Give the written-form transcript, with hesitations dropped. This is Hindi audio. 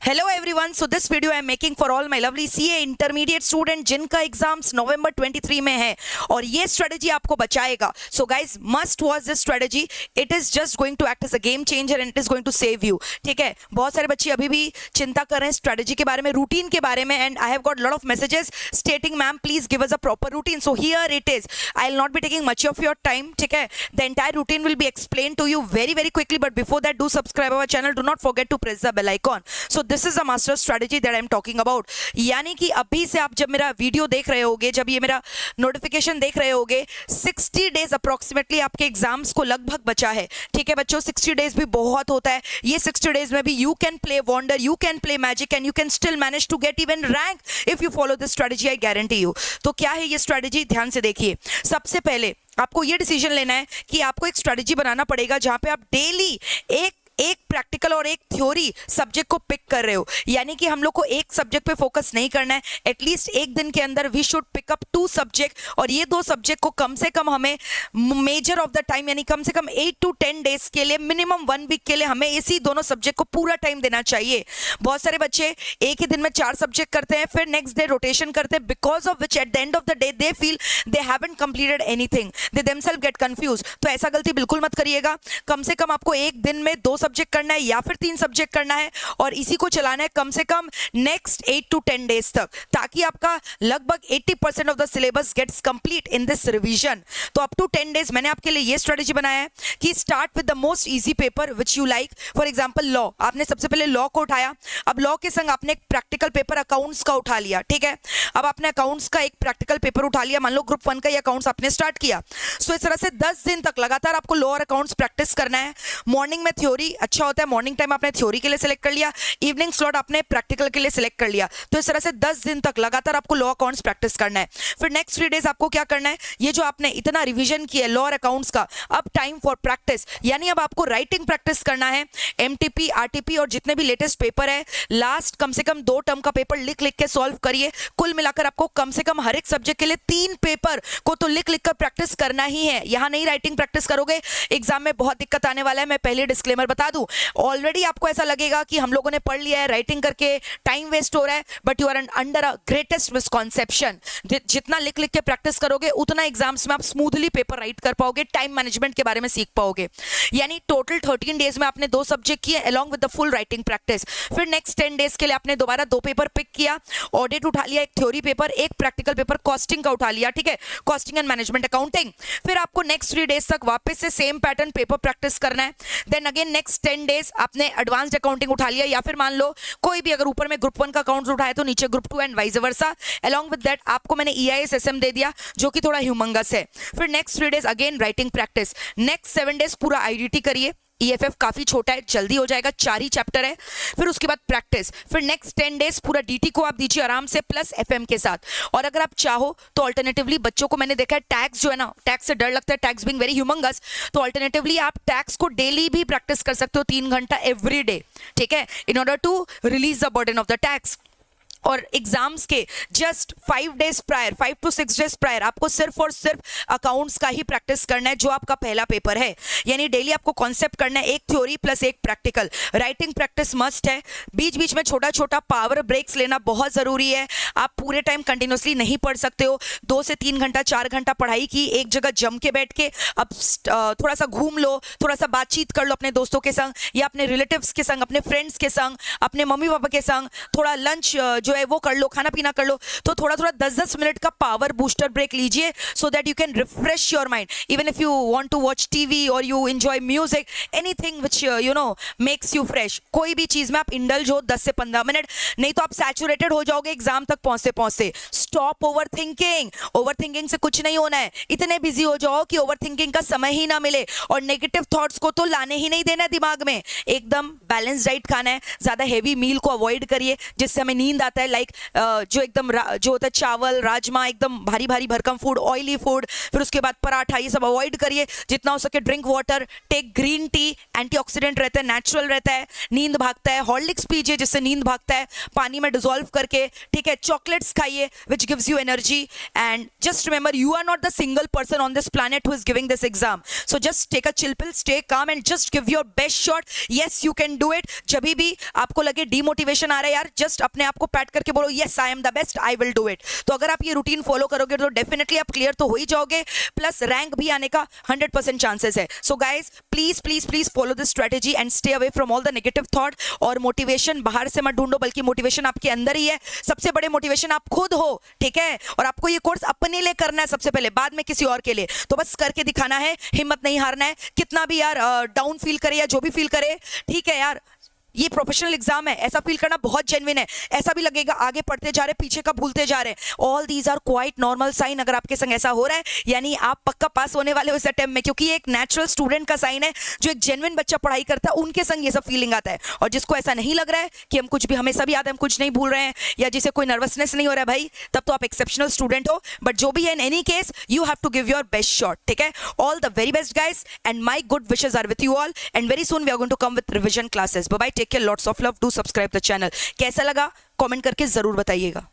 Hello everyone, so this video I am making for all my lovely CA intermediate student जिनका एग्जाम्स नवंबर 23 में है और ये स्ट्रेटजी आपको बचाएगा. So guys must watch this strategy. It is just going to act as a game changer and it is going to save you. ठीक है, बहुत सारे बच्चे अभी भी चिंता कर रहे हैं स्ट्रेटजी के बारे में, रूटीन के बारे में, and I have got lot of messages stating ma'am please give us a proper routine. So here it is. I'll not be taking much of your time. ठीक है, the entire routine will be explained to you very quickly, but before that do subscribe our channel. Do not forget to press the bell icon. So this is a master strategy that I am talking about. यानी कि अभी से आप जब मेरा वीडियो देख रहे होगे, जब ये मेरा नोटिफिकेशन देख रहे होगे, 60 डेज अप्रोक्सीमेटली आपके एग्जाम्स को लगभग बचा है. ठीक है बच्चों, 60 डेज भी बहुत होता है. ये 60 डेज में भी you can play wonder, you can play magic and you can still manage to get even rank if you follow this strategy, I guarantee you. तो क्या है ये स्ट्रेटजी, ध्यान से देखिए. सबसे पहले आपको ये डिसीजन लेना है कि आपको एक स्ट्रेटजी बनाना पड़ेगा जहां पे आप डेली एक प्रैक्टिकल और एक थ्योरी सब्जेक्ट को पिक कर रहे हो. यानी कि हम लोग को एक सब्जेक्ट पे फोकस नहीं करना है. एटलीस्ट एक दिन के अंदर we should pick up 2 subject और ये 2 सब्जेक्ट को कम से कम हमें मेजर ऑफ द टाइम यानी कम से कम 8 to 10 डेज के लिए, मिनिमम 1 वीक के लिए हमें इसी दोनों सब्जेक्ट को पूरा टाइम देना चाहिए. बहुत सारे बच्चे एक ही दिन में 4 सब्जेक्ट करते हैं, फिर नेक्स्ट डे रोटेशन करते हैं, because of which at the end of the day they feel they haven't completed anything, they themselves get confuse. तो ऐसा गलती बिल्कुल मत करिएगा. कम से कम आपको एक दिन में 2 सब्जेक्ट करना है या फिर 3 सब्जेक्ट करना है और इसी को चलाना है कम से कम नेक्स्ट 8 to 10 डेज तक, ताकि आपका लगभग 80% of the syllabus gets complete in this revision. तो अप टू 10 डेज मैंने आपके लिए ये स्ट्रेटजी बनाया है कि start with the most easy paper which you like. For example law, आपने सबसे पहले लॉ को उठाया. अब लॉ के संग आपने एक प्रैक्टिकल पेपर अकाउंट्स का उठा लिया. ठीक है, अब आपने अकाउंट्स का एक प्रैक्टिकल पेपर उठा लिया. मान लो ग्रुप 1 का ये अकाउंट्स आपने स्टार्ट किया. सो इस तरह से 10 दिन तक लगातार आपको लॉ और अकाउंट्स प्रैक्टिस करना है. मॉर्निंग में थ्योरी अच्छा होता है, मॉर्निंग टाइम आपने थ्योरी के लिए सिलेक्ट कर लिया, इवनिंग स्लॉट आपने प्रैक्टिकल के लिए सिलेक्ट कर लिया. तो इस तरह से 10 दिन तक लगातार आपको लॉ अकाउंट्स प्रैक्टिस करना है. फिर नेक्स्ट 3 डेज आपको क्या करना है, ये जो आपने इतना रिवीजन किया लॉ और अकाउंट्स का, अब टाइम फॉर प्रैक्टिस. यानी अब आपको राइटिंग प्रैक्टिस करना है. एमटीपी, आरटीपी और जितने भी लेटेस्ट पेपर है, लास्ट कम से कम 2 टर्म का पेपर लिख के सॉल्व करिए. कुल मिलाकर आपको कम से कम हर एक सब्जेक्ट के लिए 3 पेपर को तो लिख कर प्रैक्टिस करना ही है. यहां नहीं राइटिंग प्रैक्टिस करोगे एग्जाम में बहुत दिक्कत आने वाला है. मैं पहले डिस्क्लेमर बता दूं, ऑलरेडी आपको ऐसा लगेगा कि हम लोगों ने पढ़ लिया है, राइटिंग करके टाइम वेस्ट हो रहा है, but you are under a greatest misconception. जितना लिख के प्रैक्टिस करोगे उतना एग्जाम्स में आप स्मूथली पेपर राइट कर पाओगे, टाइम मैनेजमेंट के बारे में सीख पाओगे. यानी टोटल 13 डेज में आपने 2 सब्जेक्ट किए along with the full writing practice. फिर नेक्स्ट 10 डेज के लिए आपने दोबारा 2 पेपर पिक किया, ऑडिट उठा लिया, एक थ्योरी पेपर, एक प्रैक्टिकल पेपर कॉस्टिंग का उठा लिया. ठीक है, कॉस्टिंग एंड मैनेजमेंट अकाउंटिंग. फिर आपको नेक्स्ट 3 डेज तक वापस से सेम पैटर्न पेपर प्रैक्टिस करना है. देन अगेन नेक्स्ट 10 डेज आपने एडवांस्ड अकाउंटिंग उठा लिया, या फिर मान लो कोई भी अगर ऊपर में ग्रुप 1 का अकाउंट्स उठाया तो नीचे group 2 and vice versa. Along with that आपको मैंने EIS SM दे दिया जो कि थोड़ा ह्यूमंगस है. फिर next 3 days again writing practice. Next 7 days पूरा IDT करिए. EFF काफी छोटा है, जल्दी हो जाएगा, 4 ही चैप्टर है. फिर उसके बाद प्रैक्टिस. फिर नेक्स्ट 10 डेज पूरा DT को आप दीजिए आराम से प्लस FM के साथ. और अगर आप चाहो तो अल्टरनेटिवली बच्चों को मैंने देखा है टैक्स जो है ना, टैक्स से डर लगता है, टैक्स बीइंग वेरी ह्यूमंगस, तो अल्टरनेटिवली आप टैक्स को डेली भी प्रैक्टिस कर सकते हो 3 घंटा एवरी डे. ठीक है, in order to release the burden of the tax. और एग्जाम्स के just 5 days prior, 5 to 6 days prior आपको सिर्फ और सिर्फ अकाउंट्स का ही प्रैक्टिस करना है जो आपका पहला पेपर है. यानी डेली आपको कॉन्सेप्ट करना है, एक थ्योरी प्लस एक प्रैक्टिकल. राइटिंग प्रैक्टिस मस्ट है. बीच बीच में छोटा छोटा पावर ब्रेक्स लेना बहुत जरूरी है. आप पूरे टाइम कंटिन्यूसली नहीं पढ़ सकते हो. 2 से 3 घंटा 4 घंटा पढ़ाई की एक जगह जम के बैठ के अब थोड़ा सा घूम लो, थोड़ा सा बातचीत कर लो अपने दोस्तों के संग या अपने रिलेटिव्स के संग, अपने फ्रेंड्स के संग, अपने मम्मी पापा के संग, थोड़ा लंच जो है वो कर लो, खाना पीना कर लो. तो थोड़ा थोड़ा 10-10 मिनट का पावर बूस्टर ब्रेक लीजिए so that you can refresh your mind. Even if you want to watch TV or you enjoy music, anything which you know makes you fresh, कोई भी चीज में आप इंडल्ज हो 10 से 15 मिनट, नहीं तो आप सैचुरेटेड हो जाओगे एग्जाम तक पहुंचते पहुंचते. Stop over thinking. Over thinking से कुछ नहीं होना है. इतने बिजी हो जाओ कि ओवर थिंकिंग का समय ही ना मिले और नेगेटिव थॉट्स को तो लाने ही नहीं देना दिमाग में. एकदम बैलेंस डाइट खाना है, ज्यादा हेवी मील को अवॉइड करिए जिससे हमें नींद आता है. लाइक जो एकदम जो होता है चावल, राजमा, एकदम भारी भारी भरकम फूड, ऑयली फूड, फिर उसके बाद पराठा, ये सब अवॉइड करिए. जितना हो सके drink water, take green tea, antioxidant रहता है, नेचुरल रहता है, नींद भागता है. हॉर्लिक्स पीजिए जिससे नींद भागता है, पानी में डिसॉल्व करके. ठीक है, चॉकलेट्स खाइए विच which gives you energy. And just remember, you are not the single person on this planet who is giving this exam. So just take a chill pill, stay calm and just give your best shot. Yes, you can do it. जब भी आपको लगे डिमोटिवेशन आ रहा है यार, जस्ट अपने आप को पैट करके बोलो yes, I am the best, I will do it. तो अगर आप ये रूटीन फॉलो करोगे तो डेफिनेटली आप क्लियर तो हो ही जाओगे, प्लस रैंक भी आने का 100% चांसेस है. So guys please please please follow this strategy and stay away from all the negative thought. और मोटिवेशन बाहर से मत ढूंढो, बल्कि मोटिवेशन आपके अंदर ही है. सबसे बड़े मोटिवेशन आप खुद हो, ठीक है. और आपको ये कोर्स अपने लिए करना है सबसे पहले, बाद में किसी और के लिए. तो बस करके दिखाना है, हिम्मत नहीं हारना है. कितना भी यार डाउन फील करे या जो भी फील करे, ठीक है यार, ये प्रोफेशनल एग्जाम है, ऐसा फील करना बहुत जेन्युइन है. ऐसा भी लगेगा आगे पढ़ते जा रहे, पीछे का भूलते जा रहे. All these are quite normal sign. अगर आपके संग ऐसा हो रहा है, यानी आप पक्का पास होने वाले हो इस अटेम्प्ट में, क्योंकि ये एक नेचुरल स्टूडेंट का साइन है. जो एक जेन्युइन बच्चा पढ़ाई करता है, उनके संग ये सब फीलिंग आता है. और जिसको ऐसा नहीं लग रहा है कि हम कुछ भी, हमें सब याद है, हम कुछ नहीं भूल रहे हैं, या जिसे कोई नर्वसनेस नहीं हो रहा है, भाई तब तो आप एक्सेप्शनल स्टूडेंट हो. बट जो भी है, in any case you have to give your best shot, ठीक है. All the very best guys and my good wishes are with you all. And very soon we are going to come with revision classes. Bye bye, take care, lots of love, do subscribe the channel. कैसा लगा कमेंट करके जरूर बताइएगा.